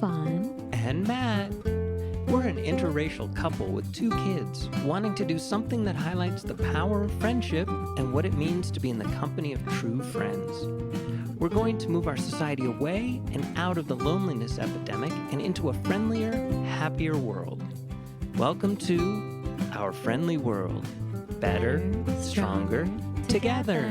Fawn and Matt. We're an interracial couple with 2 kids wanting to do something that highlights the power of friendship and what it means to be in the company of true friends. We're going to move our society away and out of the loneliness epidemic and into a friendlier, happier world. Welcome to our friendly world. Better, stronger, together.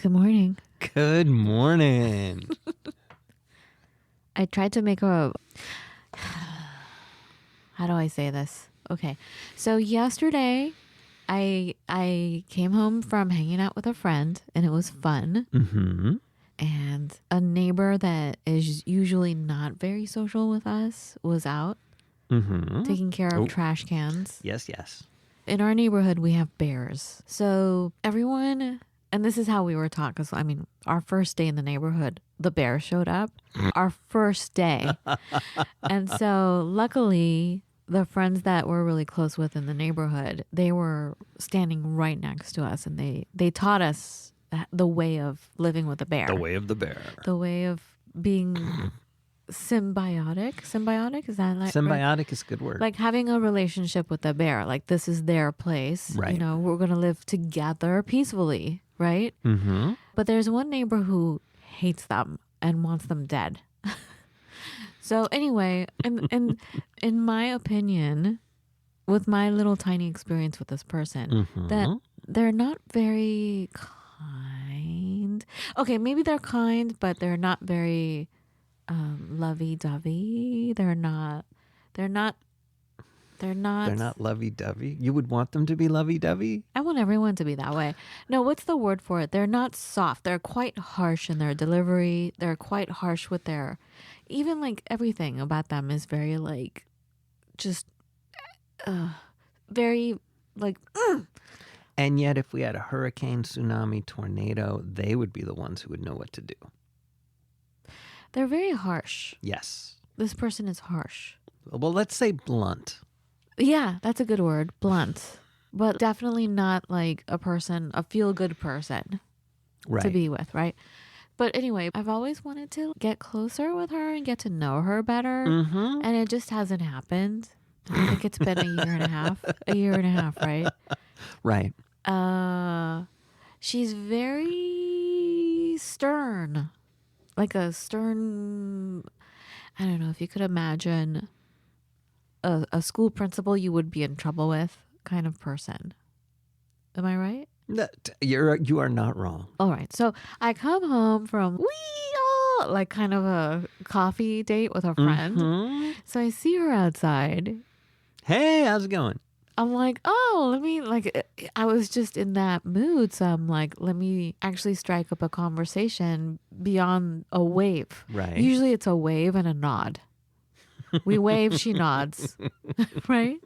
Good morning. Good morning. I tried to make a... How do I say this? Okay. So yesterday, I came home from hanging out with a friend, and it was fun. Mm-hmm. And a neighbor that is usually not very social with us was out taking care of trash cans. Yes. In our neighborhood, we have bears. So everyone... And this is how we were taught, because, I mean, our first day in the neighborhood, the bear showed up. Our first day. And so, luckily, the friends that we're really close with in the neighborhood, they were standing right next to us. And they taught us the way of living with a bear. The way of the bear. The way of being symbiotic. Symbiotic? Is that like... Symbiotic right? is a good word. Like having a relationship with the bear. Like, this is their place. Right. You know, we're going to live together peacefully. Right? Mm-hmm. But there's one neighbor who hates them and wants them dead. So anyway, in my opinion, with my little tiny experience with this person, that they're not very kind. Okay, maybe they're kind, but they're not very lovey-dovey. They're not lovey-dovey. You would want them to be lovey-dovey? I want everyone to be that way. No, what's the word for it? They're not soft. They're quite harsh in their delivery. They're quite harsh with their... Even like everything about them is very like... Just... very like... And yet if we had a hurricane, tsunami, tornado, they would be the ones who would know what to do. They're very harsh. Yes. This person is harsh. Well, let's say blunt. Yeah, that's a good word. Blunt. But definitely not like a feel-good person to be with, right? But anyway, I've always wanted to get closer with her and get to know her better. And it just hasn't happened. I think it's been a year and a half. A year and a half, right? Right. She's very stern. Like a stern... I don't know if you could imagine... A school principal you would be in trouble with kind of person. Am I right? You are not wrong. All right. So I come home from like kind of a coffee date with a friend. So I see her outside. Hey, how's it going? I'm like, I was just in that mood. So I'm like, let me actually strike up a conversation beyond a wave. Right. Usually it's a wave and a nod. We wave, she nods. Right?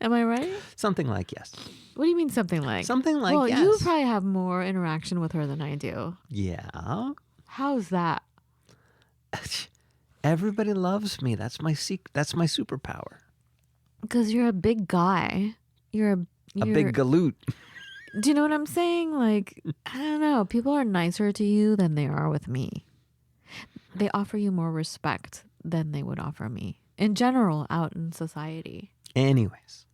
Am I right? Something like yes. What do you mean something like? Something like yes. Well, you probably have more interaction with her than I do. Yeah. How's that? Everybody loves me. That's my superpower. Because you're a big guy. You're a big galoot. Do you know what I'm saying? Like, I don't know. People are nicer to you than they are with me. They offer you more respect than they would offer me. In general, out in society. Anyways.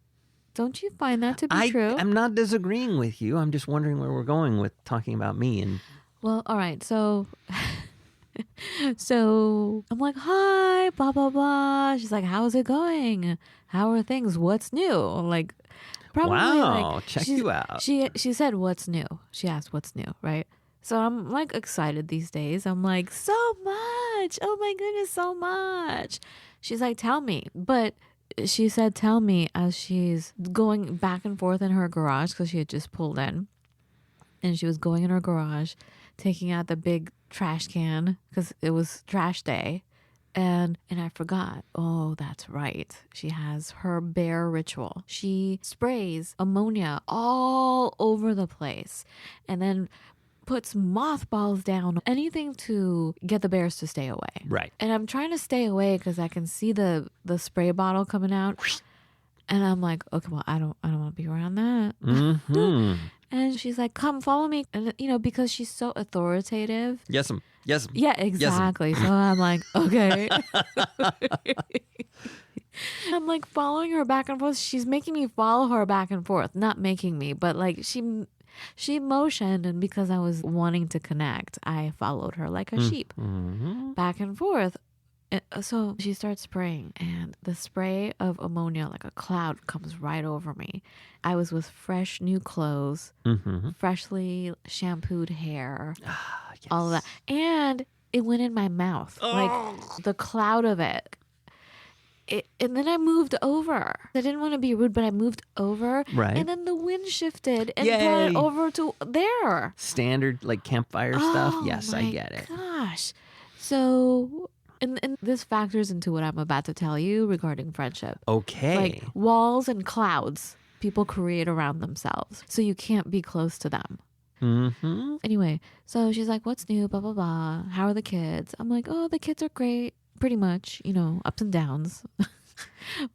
Don't you find that to be true? I'm not disagreeing with you. I'm just wondering where we're going with talking about me. And well, all right. So I'm like, hi, blah, blah, blah. She's like, how's it going? How are things? What's new? Like, probably. Wow, like, check you out. She said, what's new? She asked, what's new, right? So I'm like excited these days. I'm like, so much. Oh my goodness, so much. She's like, tell me. But she said, tell me, as she's going back and forth in her garage because she had just pulled in. And she was going in her garage, taking out the big trash can because it was trash day. And I forgot. Oh, that's right. She has her bear ritual. She sprays ammonia all over the place and then puts mothballs down, anything to get the bears to stay away. Right. And I'm trying to stay away because I can see the spray bottle coming out. And I'm like, okay, well, I don't want to be around that. Mm-hmm. And she's like, come follow me. And, because she's so authoritative. Yes'm. Yes'm. Yeah, exactly. So I'm like, okay. I'm like following her back and forth. She's making me follow her back and forth. Not making me, but like she motioned. And because I was wanting to connect, I followed her like a sheep back and forth. So she starts spraying, and the spray of ammonia, like a cloud, comes right over me. I was with fresh new clothes, freshly shampooed hair, all of that. And it went in my mouth, like the cloud of it. And then I moved over. I didn't want to be rude, but I moved over. Right. And then the wind shifted and Yay. brought it over to there. Standard like campfire stuff. Yes, I get it. Gosh. So... And this factors into what I'm about to tell you regarding friendship. Okay. Like walls and clouds people create around themselves. So you can't be close to them. Mm-hmm. Anyway, so she's like, what's new? Blah, blah, blah. How are the kids? I'm like, oh, the kids are great. Pretty much, ups and downs.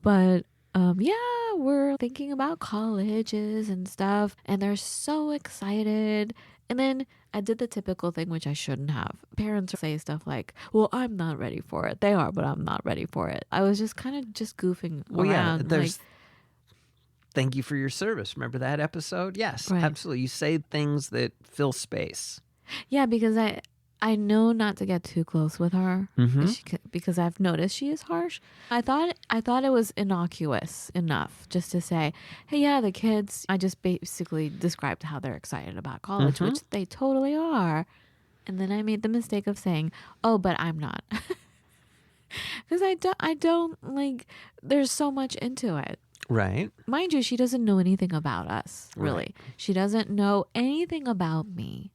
But yeah, we're thinking about colleges and stuff. And they're so excited. And then I did the typical thing, which I shouldn't have. Parents say stuff like, well, I'm not ready for it. They are, but I'm not ready for it. I was just kind of just goofing around. There's thank you for your service. Remember that episode? Yes, right. Absolutely. You say things that fill space. Yeah, because I know not to get too close with her because I've noticed she is harsh. I thought it was innocuous enough just to say, hey, yeah, the kids. I just basically described how they're excited about college, which they totally are. And then I made the mistake of saying, oh, but I'm not. Because I don't like, there's so much into it. Right. Mind you, she doesn't know anything about us, really. Right. She doesn't know anything about me.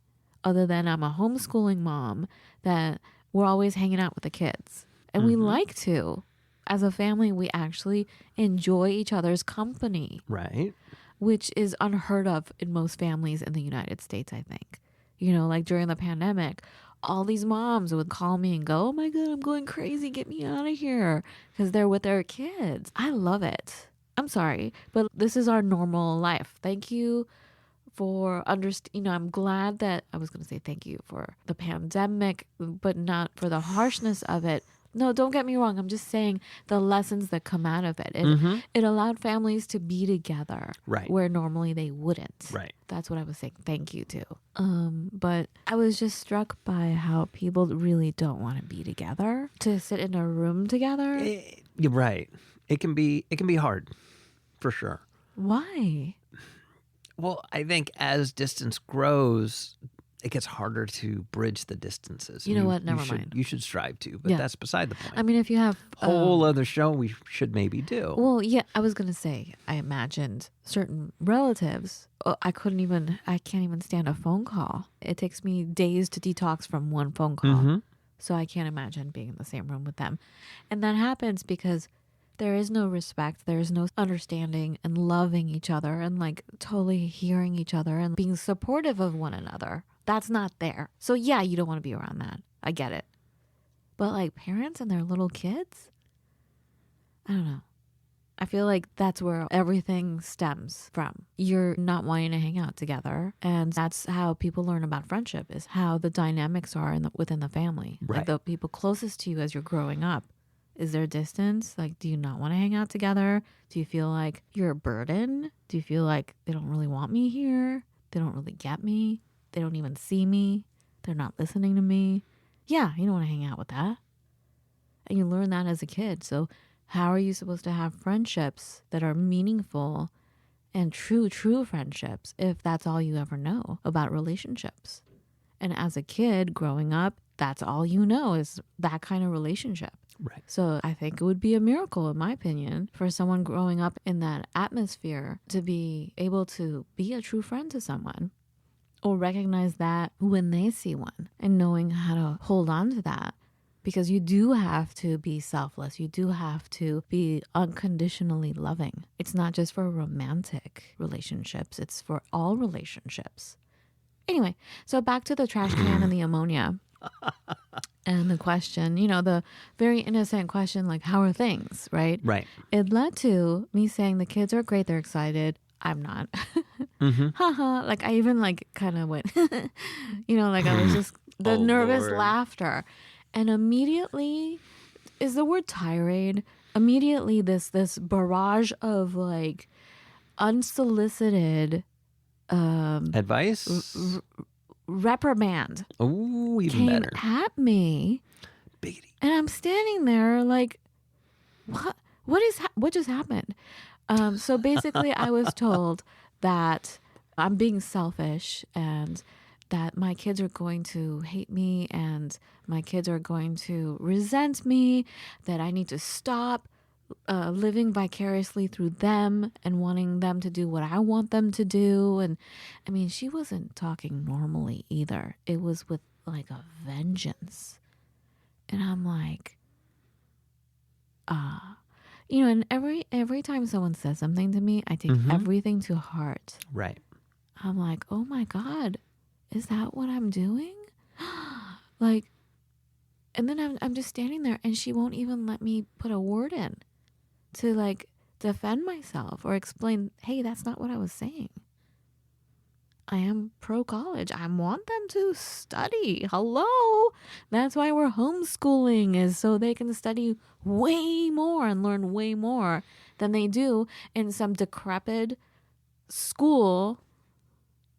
Other than I'm a homeschooling mom that we're always hanging out with the kids. And we like to. As a family, we actually enjoy each other's company. Right. Which is unheard of in most families in the United States, I think. Like during the pandemic, all these moms would call me and go, oh my God, I'm going crazy. Get me out of here. Because they're with their kids. I love it. I'm sorry, but this is our normal life. Thank you for I'm glad that I was going to say thank you for the pandemic, but not for the harshness of it. No, don't get me wrong. I'm just saying the lessons that come out of it. It allowed families to be together, right, where normally they wouldn't. Right. That's what I was saying. Thank you to. But I was just struck by how people really don't want to be together, to sit in a room together. You're right. It can be hard, for sure. Why? Well, I think as distance grows, it gets harder to bridge the distances. You know what? Never mind. You should strive to, but that's beside the point. I mean, if you have whole other show we should maybe do. Well, yeah, I was going to say, I imagined certain relatives. I can't even stand a phone call. It takes me days to detox from one phone call. So I can't imagine being in the same room with them. And that happens because there is no respect. There is no understanding and loving each other and like totally hearing each other and being supportive of one another. That's not there. So yeah, you don't want to be around that. I get it. But like parents and their little kids, I don't know. I feel like that's where everything stems from. You're not wanting to hang out together. And that's how people learn about friendship, is how the dynamics are within the family. Right. Like the people closest to you as you're growing up. Is there distance? Like, do you not want to hang out together? Do you feel like you're a burden? Do you feel like they don't really want me here? They don't really get me? They don't even see me? They're not listening to me? Yeah, you don't want to hang out with that. And you learn that as a kid. So how are you supposed to have friendships that are meaningful and true friendships if that's all you ever know about relationships? And as a kid growing up, that's all you know is that kind of relationship. Right. So I think it would be a miracle, in my opinion, for someone growing up in that atmosphere to be able to be a true friend to someone or recognize that when they see one and knowing how to hold on to that. Because you do have to be selfless. You do have to be unconditionally loving. It's not just for romantic relationships. It's for all relationships. Anyway, so back to the trash can and the ammonia. And the question, the very innocent question, like, how are things, right? Right. It led to me saying the kids are great, they're excited. I'm not. Haha. Like, I even like kind of went, like I was just the Oh, nervous Lord. laughter. And immediately, is the word tirade? Immediately this barrage of like unsolicited Advice? reprimand Oh, even came better. at me. Biggity. And I'm standing there like, what just happened? So basically I was told that I'm being selfish and that my kids are going to hate me and my kids are going to resent me, that I need to stop living vicariously through them and wanting them to do what I want them to do. And I mean, she wasn't talking normally either. It was with like a vengeance. And I'm like, and every time someone says something to me, I take everything to heart. Right. I'm like, oh my God, is that what I'm doing? Like, and then I'm just standing there and she won't even let me put a word in to like defend myself or explain, hey, that's not what I was saying. I am pro-college. I want them to study. Hello? That's why we're homeschooling, is so they can study way more and learn way more than they do in some decrepit school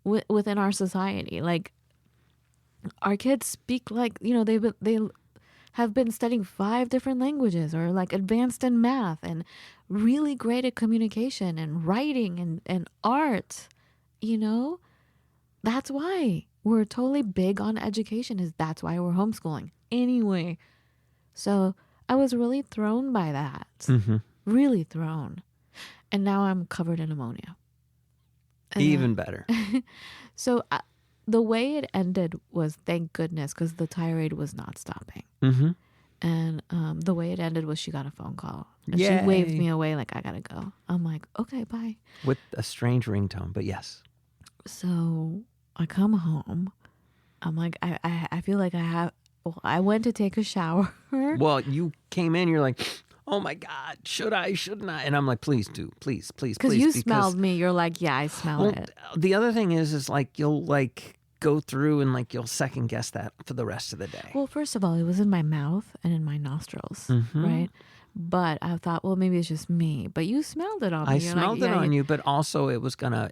within our society. Like, our kids speak like, they have been studying 5 different languages or like advanced in math and really great at communication and writing and art, That's why we're totally big on education, is that's why we're homeschooling. Anyway, so I was really thrown by that. Really thrown. And now I'm covered in ammonia. And even better. So the way it ended was, thank goodness, because the tirade was not stopping. And the way it ended was she got a phone call. And she waved me away like, I gotta go. I'm like, okay, bye. With a strange ringtone, but yes. So I come home. I'm like, I feel like I went to take a shower. Well, you came in, you're like, oh my God, should I, shouldn't I? And I'm like, please do, please. Because you smelled me. You're like, yeah, I smell it. The other thing is like, you'll like go through and like, you'll second guess that for the rest of the day. Well, first of all, it was in my mouth and in my nostrils, right? But I thought, well, maybe it's just me. But you smelled it on me. I smelled it on you, but also it was gonna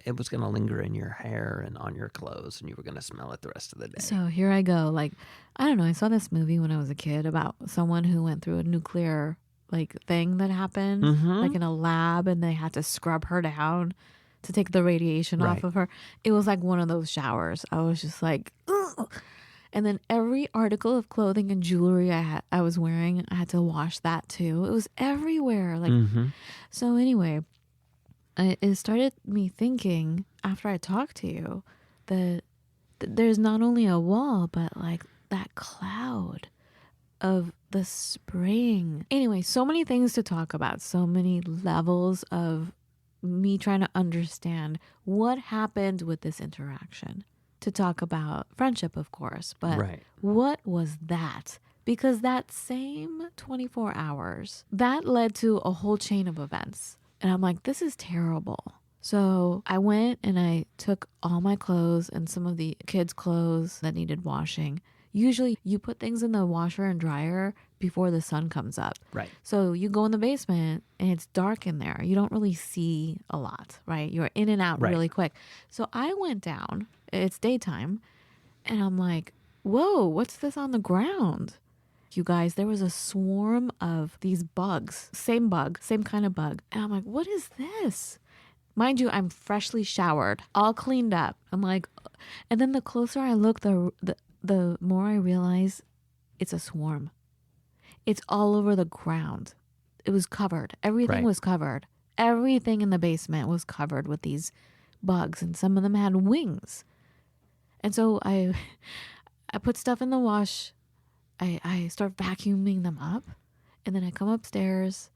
linger in your hair and on your clothes, and you were gonna smell it the rest of the day. So here I go. Like, I don't know. I saw this movie when I was a kid about someone who went through a nuclear like thing that happened, like in a lab, and they had to scrub her down to take the radiation off of her. It was like one of those showers. I was just like, ugh. And then every article of clothing and jewelry I was wearing, I had to wash that too. It was everywhere. Like, so anyway, it started me thinking after I talked to you that there's not only a wall, but like that cloud of the spring. Anyway, so many things to talk about, so many levels of me trying to understand what happened with this interaction. To talk about friendship, of course, but what was that? Because that same 24 hours, that led to a whole chain of events. And I'm like, this is terrible. So I went and I took all my clothes and some of the kids' clothes that needed washing. Usually you put things in the washer and dryer before the sun comes up. Right. So you go in the basement and it's dark in there. You don't really see a lot, right? You're in and out really quick. So I went down. It's daytime. And I'm like, whoa, what's this on the ground? You guys, there was a swarm of these bugs. Same kind of bug. And I'm like, what is this? Mind you, I'm freshly showered, all cleaned up. I'm like, and then the closer I look, the more I realize it's a swarm. It's all over the ground. It was covered. Everything was covered. Everything in the basement was covered with these bugs, and some of them had wings. And so I put stuff in the wash. I start vacuuming them up, and then I come upstairs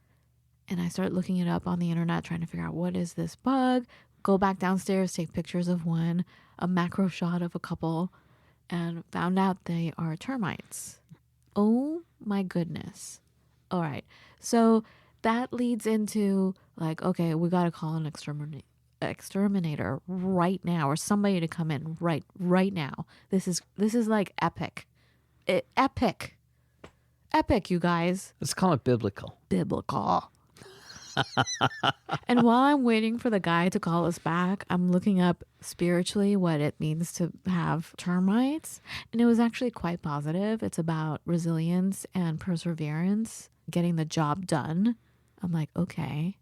and I start looking it up on the internet, trying to figure out what is this bug? go back downstairs, take pictures of one, a macro shot of a couple, and found out they are termites. Oh my goodness. All right. So that leads into like, okay, we got to call an exterminator right now, or somebody to come in right now. This is like epic. Epic, you guys. Let's call it biblical. And while I'm waiting for the guy to call us back, I'm looking up spiritually what it means to have termites. And it was actually quite positive. It's about resilience and perseverance, getting the job done. I'm like, okay.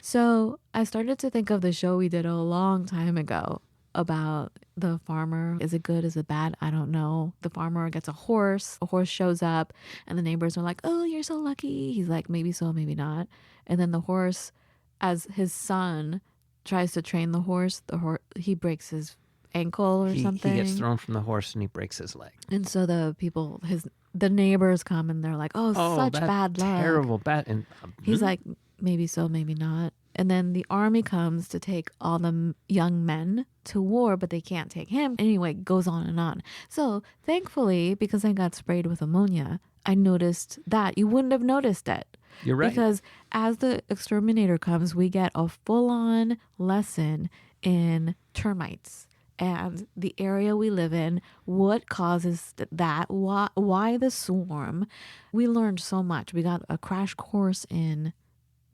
So I started to think of the show we did a long time ago about the farmer. Is it good? Is it bad? I don't know. The farmer gets a horse shows up, and the neighbors are like, oh, you're so lucky. He's like, maybe so, maybe not. And then the horse, as his son tries to train the horse, he breaks his ankle or something. He gets thrown from the horse and he breaks his leg. And so the neighbors come and they're like, oh, such bad luck. Terrible bad. And he's like, maybe so, maybe not. And then the army comes to take all the young men to war, but they can't take him. Anyway, goes on and on. So thankfully, because I got sprayed with ammonia, I noticed that. You wouldn't have noticed it. You're right. Because as the exterminator comes, we get a full-on lesson in termites and the area we live in, what causes that, why the swarm. We learned so much. We got a crash course in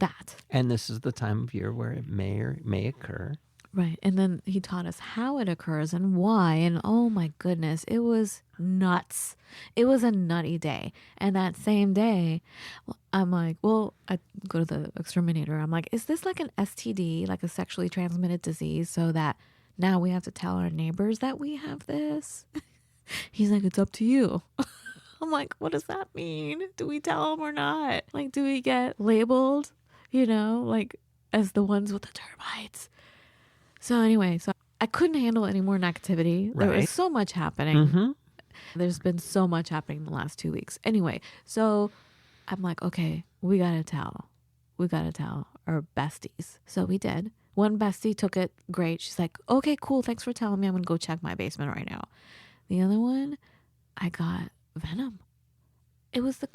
that. And this is the time of year where it may occur. Right. And then he taught us how it occurs and why. And oh my goodness, it was nuts. It was a nutty day. And that same day, I'm like, I go to the exterminator. I'm like, is this like an STD, like a sexually transmitted disease, so that now we have to tell our neighbors that we have this? He's like, it's up to you. I'm like, what does that mean? Do we tell them or not? Like, do we get labeled, like as the ones with the termites? So anyway, I couldn't handle any more negativity. There was so much happening. Mm-hmm. There's been so much happening in the last 2 weeks. Anyway, so I'm like, okay, we got to tell our besties. So we did. One bestie took it great. She's like, okay, cool. Thanks for telling me. I'm going to go check my basement right now. The other one, I got venom. It was the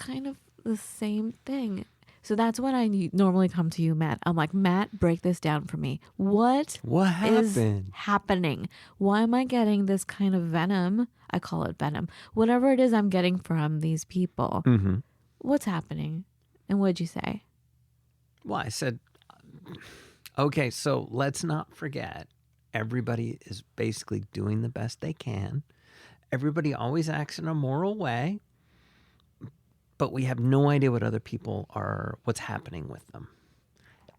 same thing. So that's when I normally come to you, Matt. I'm like, Matt, break this down for me. What happened? Is happening? Why am I getting this kind of venom? I call it venom. Whatever it is I'm getting from these people. Mm-hmm. What's happening? And what'd you say? Well, I said, okay, so let's not forget, everybody is basically doing the best they can. Everybody always acts in a moral way, but we have no idea what other people what's happening with them.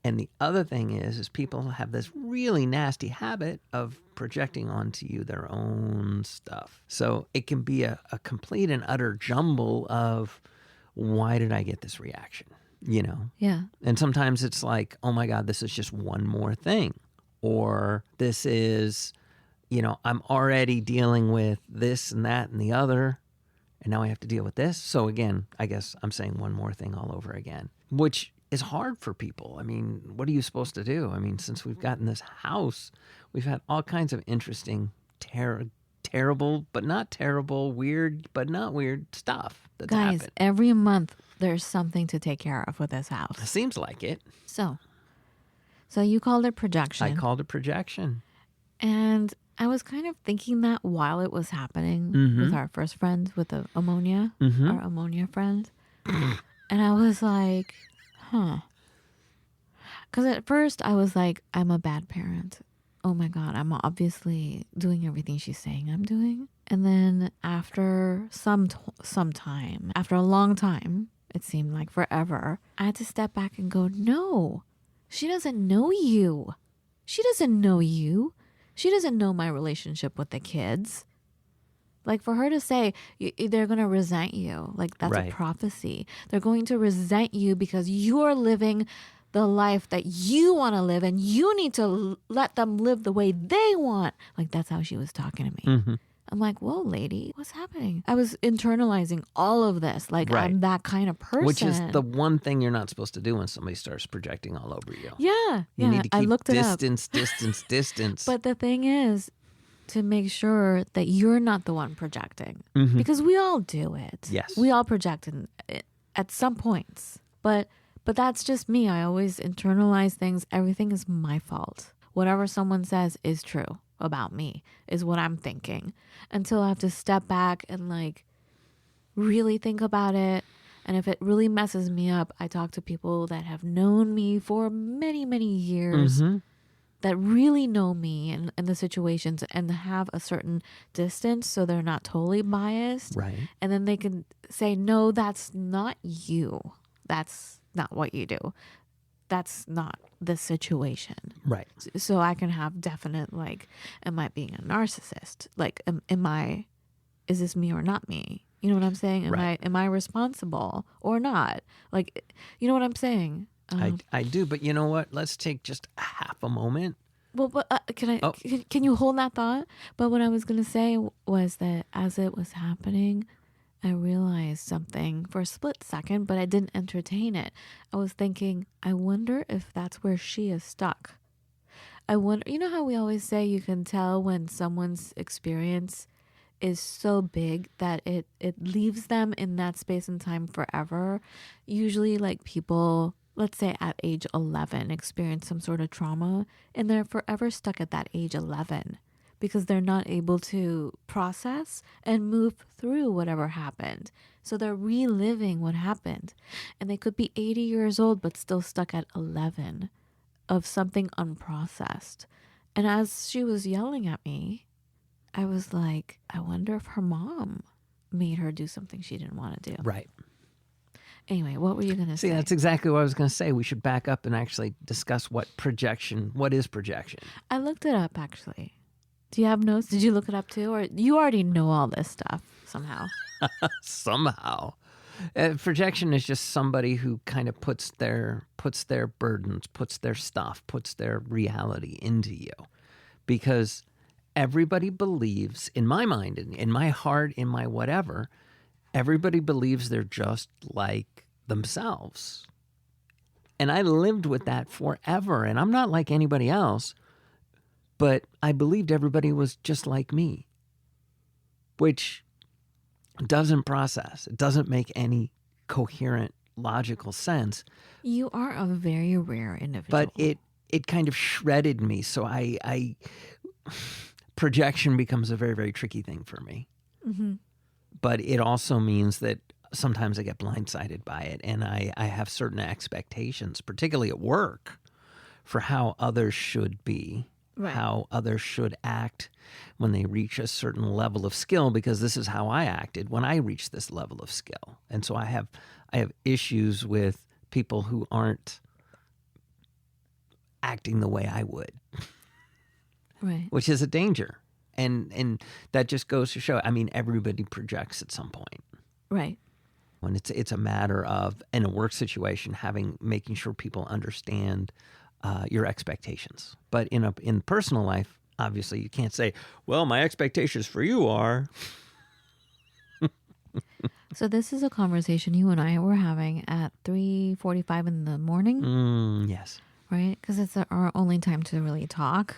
And the other thing is people have this really nasty habit of projecting onto you their own stuff. So it can be a complete and utter jumble of, why did I get this reaction? Yeah. And sometimes it's like, oh my God, this is just one more thing. Or this is, I'm already dealing with this and that and the other, and now I have to deal with this. So again, I guess I'm saying one more thing all over again, which is hard for people. I mean, what are you supposed to do? I mean, since we've gotten this house, we've had all kinds of interesting, terrible, but not terrible, weird, but not weird stuff that's happened. Every month there's something to take care of with this house. It seems like it. So you called it projection. I called it projection. And I was kind of thinking that while it was happening with our first friend with the ammonia, our ammonia friend. And I was like, because at first I was like, I'm a bad parent. Oh my God, I'm obviously doing everything she's saying I'm doing. And then after some time, after a long time, it seemed like forever, I had to step back and go, no, she doesn't know you. She doesn't know you. She doesn't know my relationship with the kids. Like, for her to say they're going to resent you, like that's a prophecy. They're going to resent you because you are living the life that you want to live, and you need to let them live the way they want. Like, that's how she was talking to me. I'm like, whoa, lady, what's happening? I was internalizing all of this. Like, Right. I'm that kind of person. Which is the one thing you're not supposed to do when somebody starts projecting all over you. Yeah. You need to I keep looked it up. distance. But the thing is to make sure that you're not the one projecting. Mhm. Because we all do it. Yes. We all project at some points. But that's just me. I always internalize things. Everything is my fault. Whatever someone says is true about me, is what I'm thinking. Until I have to step back and like really think about it. And if it really messes me up, I talk to people that have known me for many, many years, that really know me and the situations and have a certain distance so they're not totally biased. Right. And then they can say, no, that's not you. That's not what you do. That's not the situation. Right. So I can have definite, like, am I being a narcissist? Like, is this me or not me? You know what I'm saying? Am I responsible or not? Like, you know what I'm saying? I do, but you know what? Let's take just a half a moment. Well, but can you hold that thought? But what I was going to say was that as it was happening, I realized something for a split second, but I didn't entertain it. I was thinking, I wonder if that's where she is stuck. I wonder, you know how we always say you can tell when someone's experience is so big that it leaves them in that space and time forever. Usually like people, let's say at age 11, experience some sort of trauma and they're forever stuck at that age 11 because they're not able to process and move through whatever happened. So they're reliving what happened. And they could be 80 years old but still stuck at 11 of something unprocessed. And as she was yelling at me, I was like, I wonder if her mom made her do something she didn't want to do. Right. Anyway, what were you going to say? See, that's exactly what I was going to say. We should back up and actually discuss what is projection. I looked it up, actually. Do you have notes? Did you look it up too? Or you already know all this stuff somehow? Somehow. Projection is just somebody who kind of puts their burdens, puts their stuff, puts their reality into you. Because everybody believes, in my mind, in my heart, in my whatever, everybody believes they're just like themselves. And I lived with that forever. And I'm not like anybody else, but I believed everybody was just like me, which doesn't process. It doesn't make any coherent, logical sense. You are a very rare individual. But it kind of shredded me. So I projection becomes a very, very tricky thing for me. Mm-hmm. But it also means that sometimes I get blindsided by it. And I have certain expectations, particularly at work, for how others should be, right, how others should act when they reach a certain level of skill, because this is how I acted when I reached this level of skill. And so I have issues with people who aren't acting the way I would. Right. Which is a danger. And that just goes to show, I mean, everybody projects at some point. Right. When it's a matter of, in a work situation, making sure people understand your expectations. But in personal life, obviously you can't say, well, my expectations for you are. So this is a conversation you and I were having at 3:45 in the morning. Yes. Right? Because it's our only time to really talk.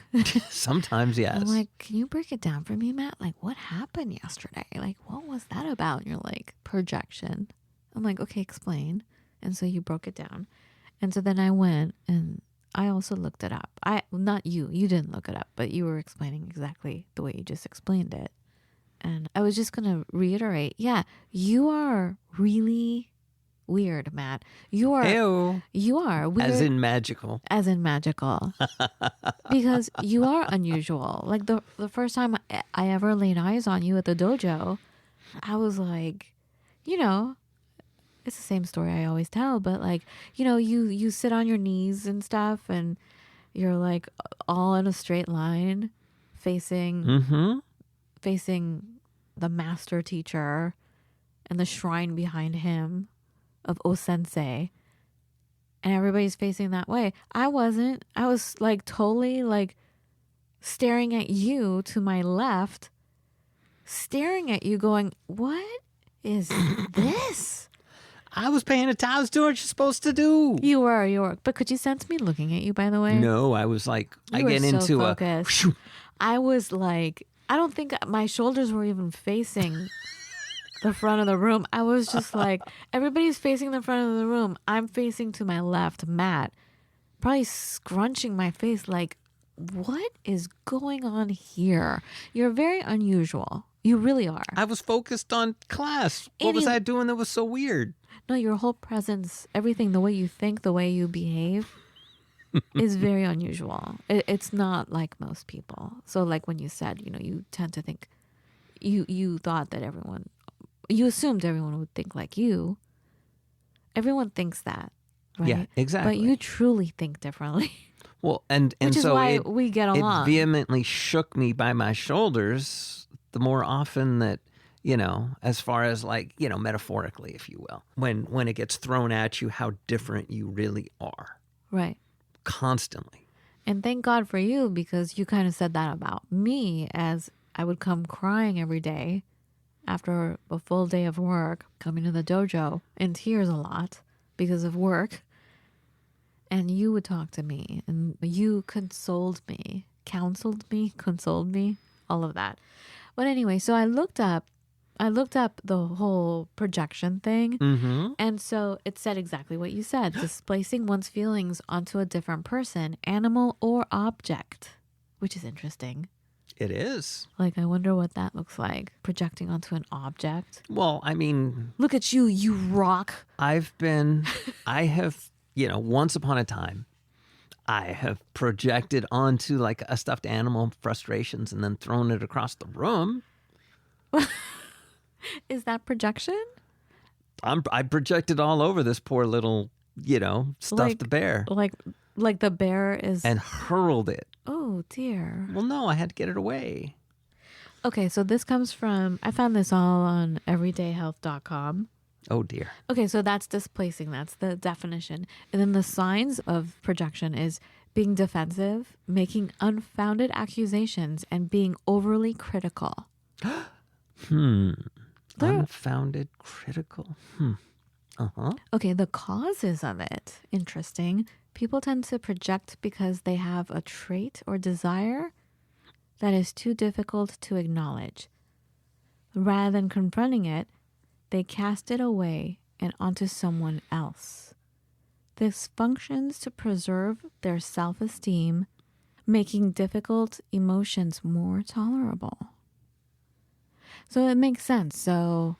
Sometimes, yes. I'm like, can you break it down for me, Matt? Like, what happened yesterday? Like, what was that about? And you're like, projection. I'm like, okay, explain. And so you broke it down. And so then I went and I also looked it up. Not you. You didn't look it up, but you were explaining exactly the way you just explained it. And I was just going to reiterate, yeah, you are really weird, Matt. You are weird. As in magical. As in magical. Because you are unusual. Like the first time I ever laid eyes on you at the dojo, I was like, it's the same story I always tell, but like, you sit on your knees and stuff and you're like all in a straight line facing the master teacher and the shrine behind him of O-sensei, and everybody's facing that way. I wasn't. I was like totally like staring at you to my left staring at you going, what is this? I was paying attention. I was doing what you're supposed to do. You were. But could you sense me looking at you, by the way? No, I was like, You I were get so into focused. I was like, I don't think my shoulders were even facing the front of the room. I was just like, everybody's facing the front of the room. I'm facing to my left, Matt, probably scrunching my face like, what is going on here? You're very unusual. You really are. I was focused on class. What was I doing that was so weird? No, your whole presence, everything, the way you think, the way you behave is very unusual. It's not like most people. So like when you said, you tend to think, you thought that you assumed everyone would think like you. Everyone thinks that, right? Yeah, exactly. But you truly think differently. Well, and Which is so why we get along. It vehemently shook me by my shoulders the more often that, as far as like, metaphorically, if you will, when it gets thrown at you, how different you really are. Right. Constantly. And thank God for you, because you kind of said that about me, as I would come crying every day after a full day of work, coming to the dojo in tears a lot because of work. And you would talk to me and you consoled me, consoled me, all of that. But anyway, so I looked up the whole projection thing. Mm-hmm. And so it said exactly what you said, displacing one's feelings onto a different person, animal, or object, which is interesting. It is. Like, I wonder what that looks like, projecting onto an object. Well, I mean, look at you, you rock. I have, once upon a time, I have projected onto like a stuffed animal frustrations and then thrown it across the room. Is that projection? I projected all over this poor little, stuffed bear. Like the bear is... And hurled it. Oh, dear. Well, no, I had to get it away. Okay, so this comes from... I found this all on everydayhealth.com. Oh, dear. Okay, so that's displacing. That's the definition. And then the signs of projection is being defensive, making unfounded accusations, and being overly critical. Unfounded critical. Uh-huh. Okay, the causes of it. Interesting. People tend to project because they have a trait or desire that is too difficult to acknowledge. Rather than confronting it, they cast it away and onto someone else. This functions to preserve their self-esteem, making difficult emotions more tolerable. So it makes sense. So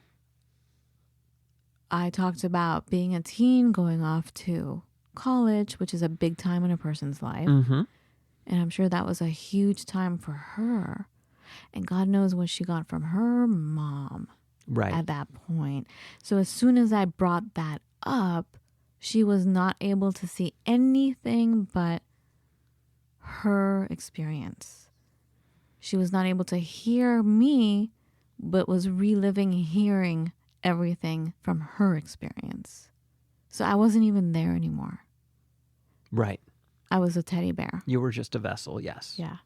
I talked about being a teen, going off to college, which is a big time in a person's life. Mm-hmm. And I'm sure that was a huge time for her. And God knows what she got from her mom at that point. So as soon as I brought that up, she was not able to see anything but her experience. She was not able to hear me, but was reliving, hearing everything from her experience. So I wasn't even there anymore. Right. I was a teddy bear. You were just a vessel, yes. Yeah.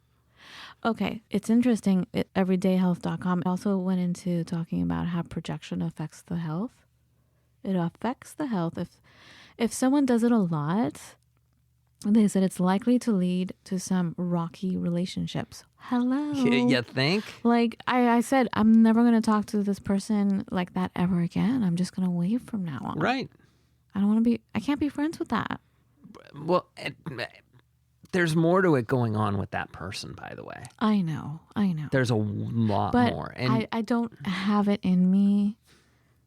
Okay. It's interesting. Everydayhealth.com also went into talking about how projection affects the health. It affects the health. If someone does it a lot, they said it's likely to lead to some rocky relationships. Hello. You think? Like I said, I'm never going to talk to this person like that ever again. I'm just going to wave from now on. Right. I can't be friends with that. Well, there's more to it going on with that person, by the way. I know. There's a lot more. And I don't have it in me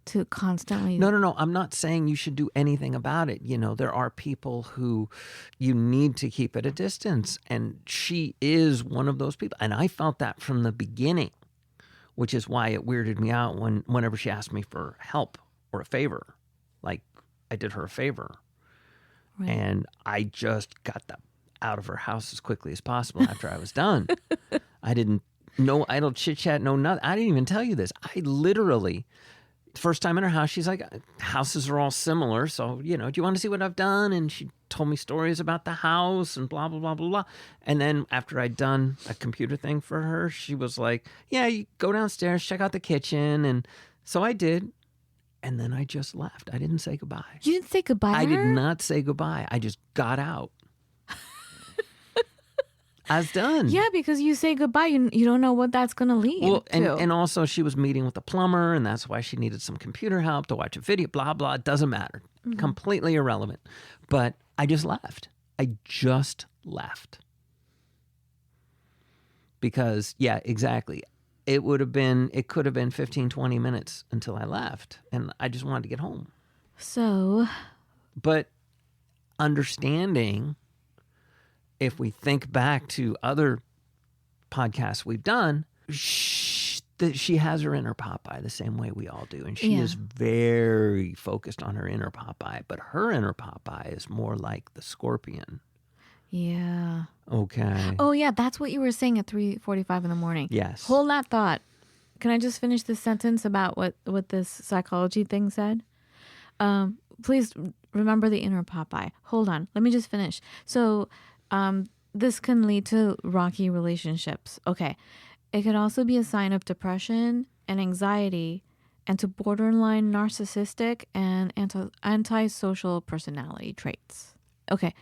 to constantly... No. I'm not saying you should do anything about it. There are people who you need to keep at a distance. And she is one of those people. And I felt that from the beginning, which is why it weirded me out whenever she asked me for help or a favor. Like, I did her a favor. Right. And I just got that out of her house as quickly as possible after I was done. I didn't... No idle chit-chat, no nothing. I didn't even tell you this. I literally... First time in her house, she's like, houses are all similar. So, do you want to see what I've done? And she told me stories about the house and blah, blah, blah, blah, blah. And then after I'd done a computer thing for her, she was like, yeah, you go downstairs, check out the kitchen. And so I did. And then I just left. I didn't say goodbye. You didn't say goodbye to I did her? not say goodbye. I just got out. I was done. Yeah, because you say goodbye, you don't know what that's going to lead Well, to. and also she was meeting with a plumber, and that's why she needed some computer help to watch a video, blah, blah. It doesn't matter. Completely irrelevant. But I just left. I just left. Because, yeah, exactly. It could have been 15, 20 minutes until I left, and I just wanted to get home. So, But understanding, if we think back to other podcasts we've done, she has her inner Popeye the same way we all do. And she is very focused on her inner Popeye. But her inner Popeye is more like the scorpion. yeah. Okay. Oh, yeah, that's what you were saying at 3:45 in the morning. Yes. Hold that thought. Can I just finish this sentence about what this psychology thing said? Please remember the inner Popeye. Hold on. Let me just finish. So this can lead to rocky relationships. Okay. It could also be a sign of depression and anxiety and to borderline narcissistic and antisocial personality traits. Okay,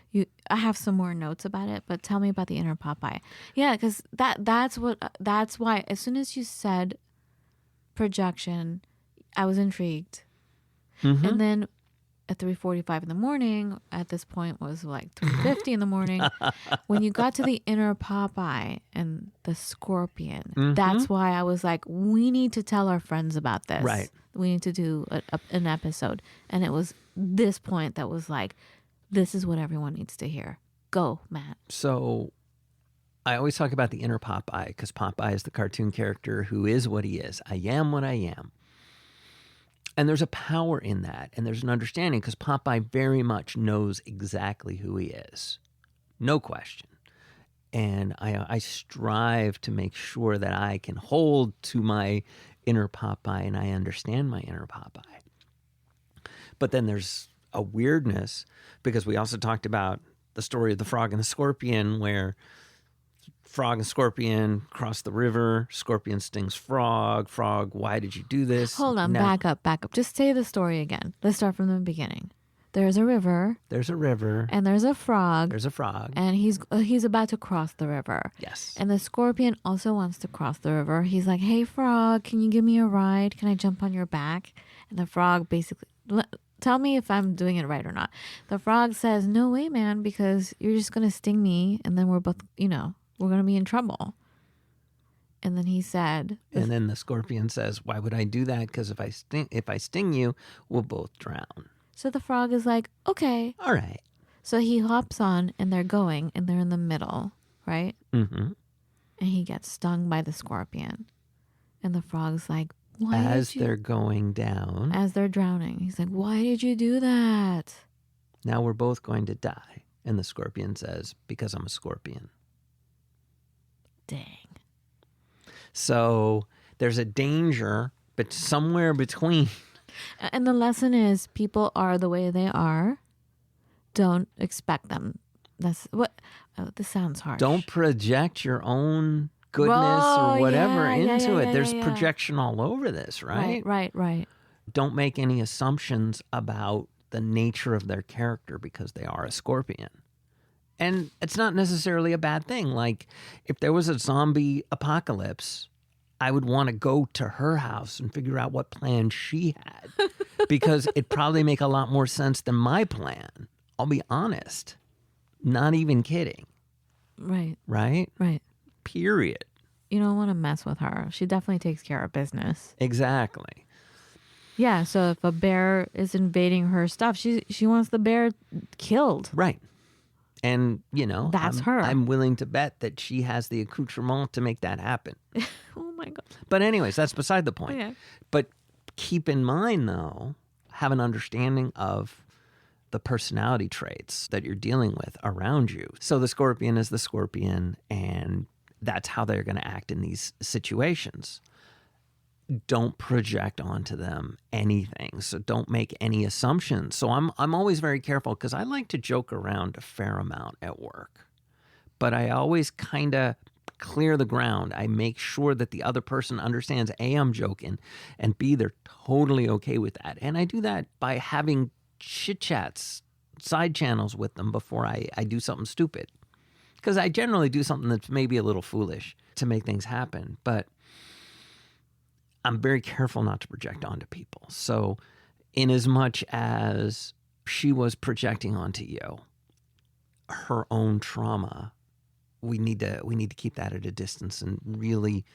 I have some more notes about it, but tell me about the inner Popeye. Yeah, because that's why as soon as you said projection, I was intrigued. Mm-hmm. And then at 3:45 in the morning, at this point was like 3:50 in the morning, when you got to the inner Popeye and the scorpion, that's why I was like, we need to tell our friends about this. Right. We need to do an episode. And it was this point that was like, this is what everyone needs to hear. Go, Matt. So I always talk about the inner Popeye because Popeye is the cartoon character who is what he is. I am what I am. And there's a power in that. And there's an understanding because Popeye very much knows exactly who he is. No question. And I strive to make sure that I can hold to my inner Popeye and I understand my inner Popeye. But then there's a weirdness because we also talked about the story of the frog and the scorpion where frog and scorpion cross the river, scorpion stings frog, why did you do this? Hold on, back up. Just say the story again. Let's start from the beginning. There's a river. And there's a frog. And he's about to cross the river. Yes. And the scorpion also wants to cross the river. He's like, hey, frog, can you give me a ride? Can I jump on your back? And the frog basically... Tell me if I'm doing it right or not. The frog says, no way, man, because you're just going to sting me. And then we're both, we're going to be in trouble. And then he said. And then the scorpion says, why would I do that? Because if I sting you, we'll both drown. So the frog is like, okay. All right. So he hops on and they're going and they're in the middle, right? Mm-hmm. And he gets stung by the scorpion. And the frog's like, as they're going down. As they're drowning. He's like, why did you do that? Now we're both going to die. And the scorpion says, because I'm a scorpion. Dang. So there's a danger, but somewhere between. And the lesson is people are the way they are. Don't expect them. That's what, this sounds harsh. Don't project your own goodness or whatever into it. There's projection all over this, right? Right. Don't make any assumptions about the nature of their character because they are a scorpion. And it's not necessarily a bad thing. Like, if there was a zombie apocalypse, I would want to go to her house and figure out what plan she had because it'd probably make a lot more sense than my plan. I'll be honest. Not even kidding. Right. Period. You don't want to mess with her. She definitely takes care of business. Exactly. Yeah, so if a bear is invading her stuff, she wants the bear killed. Right. And, that's her. I'm willing to bet that she has the accoutrement to make that happen. Oh, my God. But anyways, that's beside the point. Okay. But keep in mind, though, have an understanding of the personality traits that you're dealing with around you. So the scorpion is the scorpion, and that's how they're going to act in these situations. don't project onto them anything. So don't make any assumptions. So I'm always very careful because I like to joke around a fair amount at work. But I always kind of clear the ground. I make sure that the other person understands, A, I'm joking, and B, they're totally okay with that. And I do that by having chit chats, side channels with them before I do something stupid. Because I generally do something that's maybe a little foolish to make things happen. But I'm very careful not to project onto people. So in as much as she was projecting onto you her own trauma, we need to keep that at a distance and really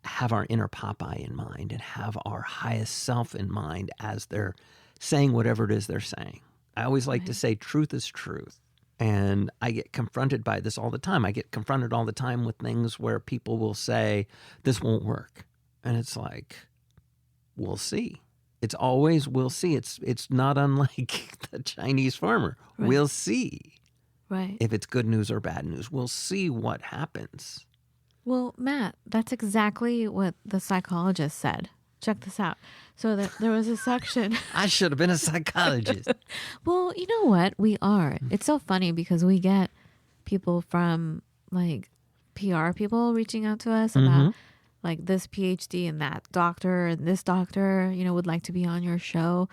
have our inner Popeye in mind and have our highest self in mind as they're saying whatever it is they're saying. I always like to say truth is truth. And I get confronted by this all the time. I get confronted all the time with things where people will say, this won't work. And it's like, we'll see. It's always, we'll see. It's not unlike the Chinese farmer. Right. We'll see. Right. If it's good news or bad news. We'll see what happens. Well, Matt, that's exactly what the psychologist said. Check this out. So there was a section. I should have been a psychologist. Well, you know what? We are. It's so funny because we get people from like PR people reaching out to us about like this PhD and that doctor and this doctor, would like to be on your show.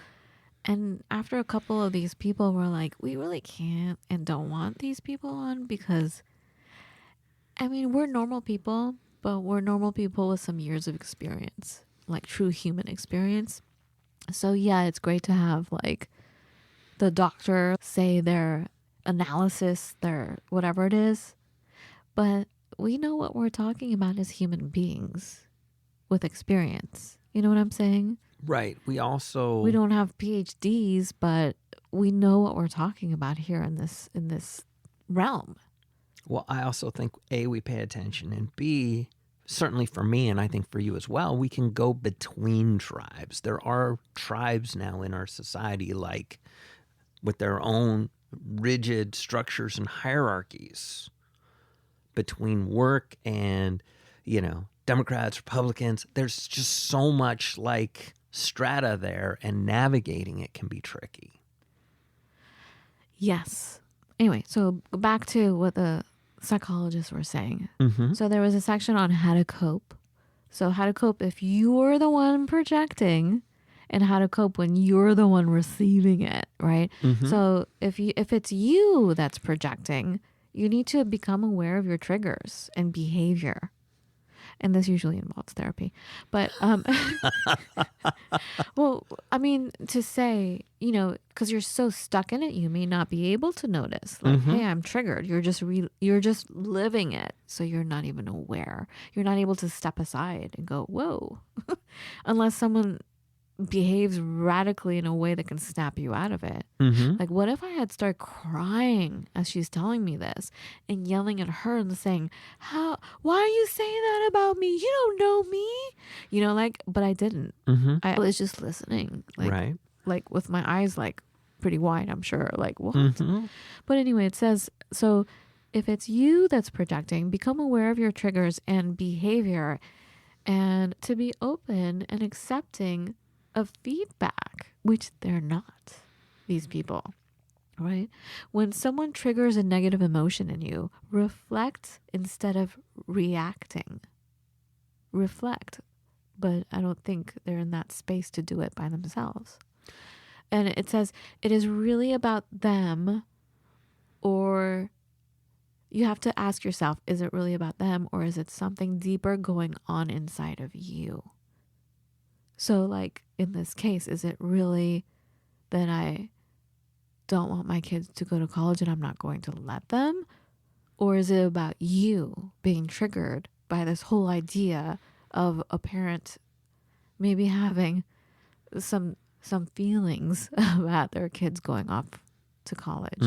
And after a couple of these people were like, we really can't and don't want these people on because, we're normal people, but we're normal people with some years of experience, like true human experience. So yeah, it's great to have like the doctor say their analysis, their whatever it is, but we know what we're talking about as human beings with experience. You know what I'm saying? Right. We don't have PhDs, but we know what we're talking about here in this realm. Well, I also think A, we pay attention, and B, certainly for me, and I think for you as well, we can go between tribes. There are tribes now in our society, like with their own rigid structures and hierarchies between work and, Democrats, Republicans. There's just so much like strata there, and navigating it can be tricky. Yes. Anyway, so back to what the psychologists were saying. So there was a section on how to cope. So how to cope if you're the one projecting, and how to cope when you're the one receiving it, right? So if it's you that's projecting, you need to become aware of your triggers and behavior. And this usually involves therapy. But, well, to say, because you're so stuck in it, you may not be able to notice. Like, hey, I'm triggered. You're just living it. So you're not even aware. You're not able to step aside and go, whoa. Unless someone behaves radically in a way that can snap you out of it. Like, what if I had started crying as she's telling me this and yelling at her and saying, why are you saying that about me? You don't know me. But I didn't. I was just listening. Right. Like with my eyes like pretty wide, I'm sure. Like, what? But anyway, it says, so if it's you that's projecting, become aware of your triggers and behavior and to be open and accepting of feedback, which they're not, these people, right? When someone triggers a negative emotion in you, reflect instead of reacting. Reflect, but I don't think they're in that space to do it by themselves. And it says it is really about them, or you have to ask yourself, is it really about them, or is it something deeper going on inside of you? So like in this case, is it really that I don't want my kids to go to college and I'm not going to let them? Or is it about you being triggered by this whole idea of a parent maybe having some feelings about their kids going off to college,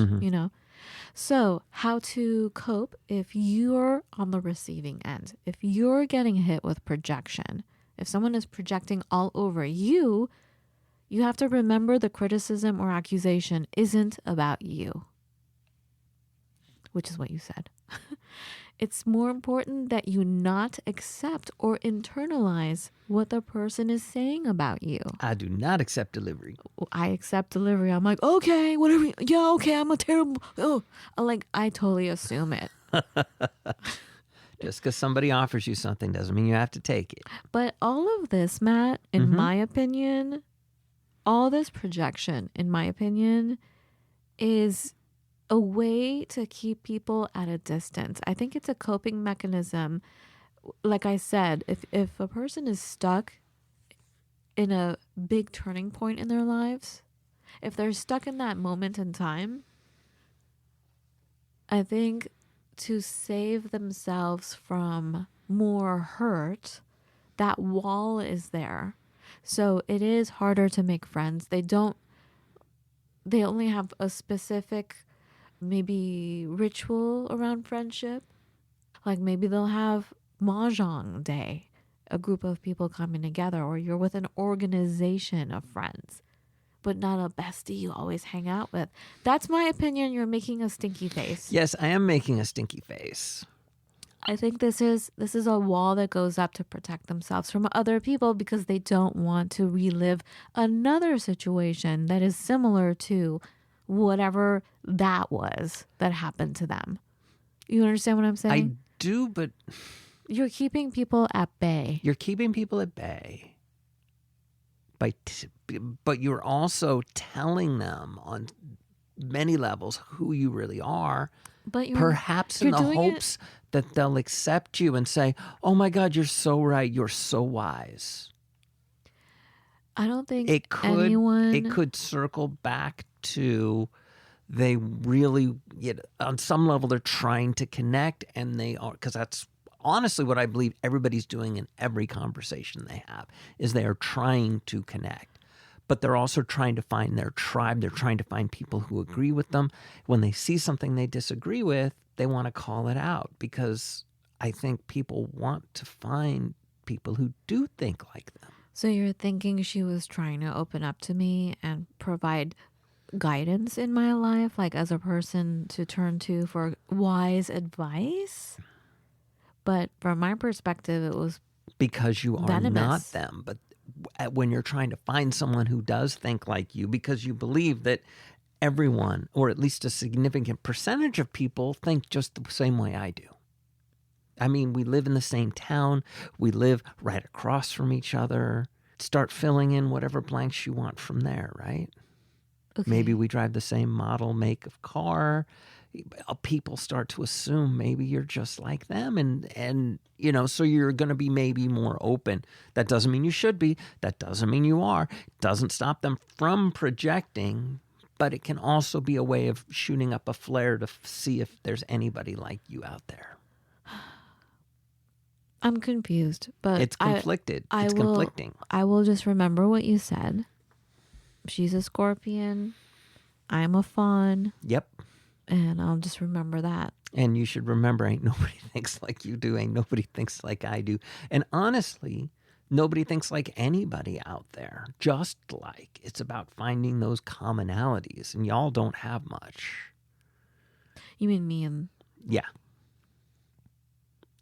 So how to cope if you're on the receiving end, if you're getting hit with projection. If someone is projecting all over you, you have to remember the criticism or accusation isn't about you, which is what you said. It's more important that you not accept or internalize what the person is saying about you. I do not accept delivery. I accept delivery. I'm like, okay, whatever. Yeah, okay, I'm a terrible. Oh, like, I totally assume it. Just because somebody offers you something doesn't mean you have to take it. But all of this, Matt, in my opinion, all this projection, in my opinion, is a way to keep people at a distance. I think it's a coping mechanism. Like I said, if a person is stuck in a big turning point in their lives, if they're stuck in that moment in time, I think to save themselves from more hurt, that wall is there. So it is harder to make friends. They only have a specific maybe ritual around friendship. Like maybe they'll have mahjong day, a group of people coming together, or you're with an organization of friends, but not a bestie you always hang out with. That's my opinion. You're making a stinky face. Yes, I am making a stinky face. I think this is a wall that goes up to protect themselves from other people because they don't want to relive another situation that is similar to whatever that was that happened to them. You understand what I'm saying? I do, but You're keeping people at bay. you're keeping people at bay. But you're also telling them on many levels who you really are, But perhaps in you're the doing hopes that they'll accept you and say, oh my God, you're so right. You're so wise. I don't think It anyone... could circle back to they really, on some level, they're trying to connect, and they are, because that's honestly what I believe everybody's doing in every conversation they have, is they are trying to connect. But they're also trying to find their tribe. They're trying to find people who agree with them. When they see something they disagree with, they want to call it out, because I think people want to find people who do think like them. So you're thinking she was trying to open up to me and provide guidance in my life, like as a person to turn to for wise advice? But from my perspective, it was because you are venomous. not them. But when you're trying to find someone who does think like you, because you believe that everyone, or at least a significant percentage of people, think just the same way I do. I mean, we live in the same town. We live right across from each other. Start filling in whatever blanks you want from there, right? okay. Maybe we drive the same model, make of car. People start to assume maybe you're just like them. And so you're going to be maybe more open. That doesn't mean you should be. That doesn't mean you are. It doesn't stop them from projecting. But it can also be a way of shooting up a flare to see if there's anybody like you out there. I'm confused, but It's conflicted. It's conflicting. I will just remember what you said. She's a Scorpion. I'm a Fawn. Yep. And I'll just remember that. And you should remember, ain't nobody thinks like you do. Ain't nobody thinks like I do. And honestly, nobody thinks like anybody out there. Just like it's about finding those commonalities. And y'all don't have much. You mean me and... Yeah.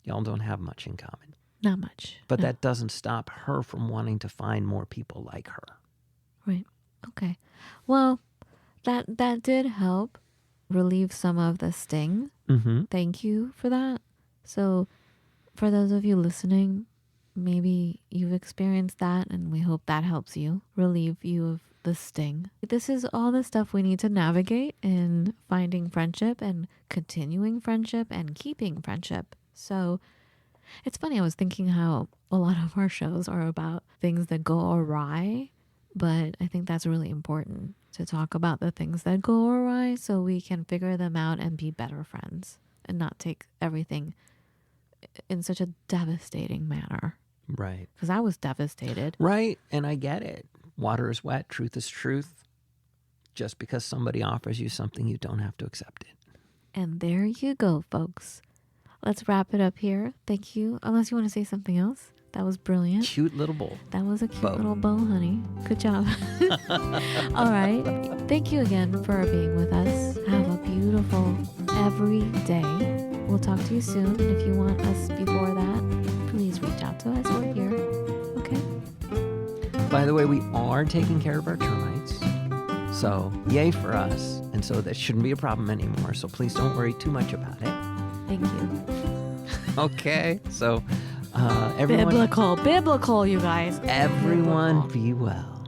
Y'all don't have much in common. Not much. But no. that doesn't stop her from wanting to find more people like her. Right. Okay. Well, that did help relieve some of the sting. Mm-hmm. Thank you for that. So for those of you listening, maybe you've experienced that, and we hope that helps you relieve you of the sting. This is all the stuff we need to navigate in finding friendship and continuing friendship and keeping friendship. So it's funny, I was thinking how a lot of our shows are about things that go awry, but I think that's really important to talk about the things that go awry so we can figure them out and be better friends and not take everything in such a devastating manner. Right. Because I was devastated. Right. And I get it. Water is wet. Truth is truth. Just because somebody offers you something, you don't have to accept it. And there you go, folks. Let's wrap it up here. Thank you. Unless you want to say something else. That was brilliant. Cute little bowl. That was a cute little bow, honey. Good job. All right. Thank you again for being with us. Have a beautiful every day. We'll we'll talk to you soon. If you want us before that, please reach out to us. We're here. Okay? By the way, we are taking care of our termites. So, yay for us. And so that shouldn't be a problem anymore. So please don't worry too much about it. Thank you. Okay. So, everyone... Biblical, you guys. Everyone Biblical. be well.